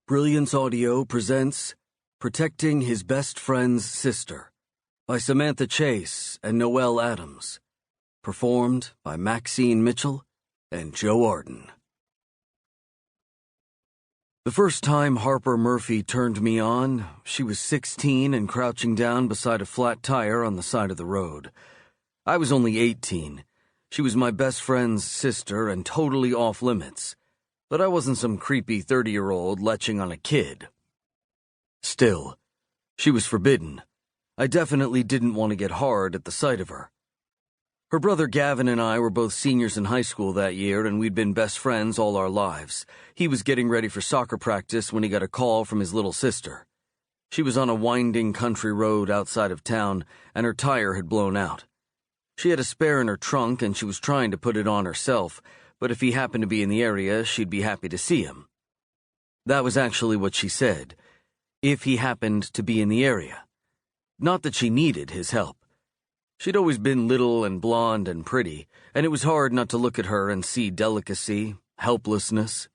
Brilliance Audio presents Protecting His Best Friend's Sister by Samantha Chase and Noelle Adams. Performed by Maxine Mitchell and Joe Arden. The first time Harper Murphy turned me on, she was 16 and crouching down beside a flat tire on the side of the road. I was only 18. She was my best friend's sister and totally off limits. But I wasn't some creepy 30-year-old leching on a kid. Still, she was forbidden. I definitely didn't want to get hard at the sight of her. Her brother Gavin and I were both seniors in high school that year, and we'd been best friends all our lives. He was getting ready for soccer practice when he got a call from his little sister. She was on a winding country road outside of town, and her tire had blown out. She had a spare in her trunk, and she was trying to put it on herself, but if he happened to be in the area, she'd be happy to see him. That was actually what she said, if he happened to be in the area. Not that she needed his help. She'd always been little and blonde and pretty, and it was hard not to look at her and see delicacy, helplessness.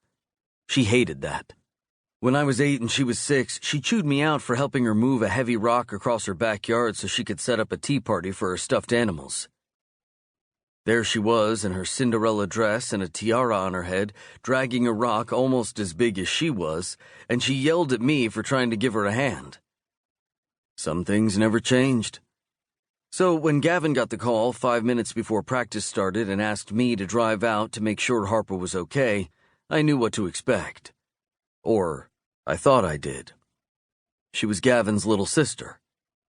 She hated that. When I was 8 and she was 6, she chewed me out for helping her move a heavy rock across her backyard so she could set up a tea party for her stuffed animals. There she was in her Cinderella dress and a tiara on her head, dragging a rock almost as big as she was, and she yelled at me for trying to give her a hand. Some things never changed. So when Gavin got the call 5 minutes before practice started and asked me to drive out to make sure Harper was okay, I knew what to expect. Or, I thought I did. She was Gavin's little sister.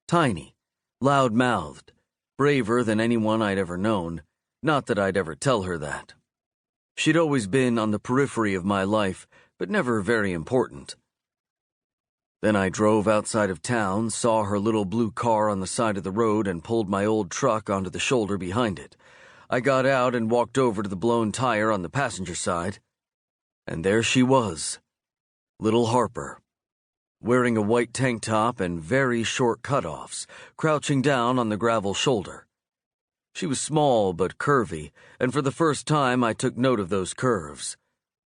Tiny, loud-mouthed, braver than anyone I'd ever known. Not that I'd ever tell her that. She'd always been on the periphery of my life, but never very important. Then I drove outside of town, saw her little blue car on the side of the road, and pulled my old truck onto the shoulder behind it. I got out and walked over to the blown tire on the passenger side. And there she was, little Harper, wearing a white tank top and very short cutoffs, crouching down on the gravel shoulder. She was small but curvy, and for the first time I took note of those curves.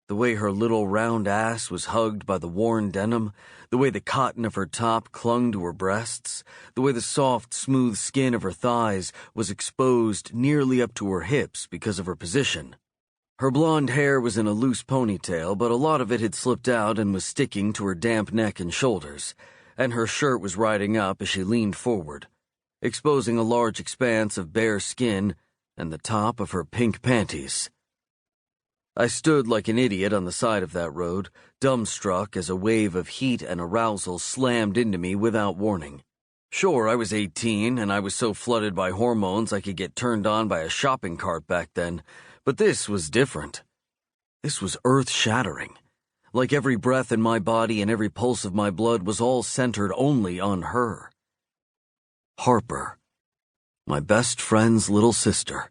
The way her little round ass was hugged by the worn denim, the way the cotton of her top clung to her breasts, the way the soft, smooth skin of her thighs was exposed nearly up to her hips because of her position. Her blonde hair was in a loose ponytail, but a lot of it had slipped out and was sticking to her damp neck and shoulders, and her shirt was riding up as she leaned forward, exposing a large expanse of bare skin and the top of her pink panties. I stood like an idiot on the side of that road, dumbstruck as a wave of heat and arousal slammed into me without warning. Sure, I was 18, and I was so flooded by hormones I could get turned on by a shopping cart back then, but this was different. This was earth-shattering. Like every breath in my body and every pulse of my blood was all centered only on her. Harper, my best friend's little sister.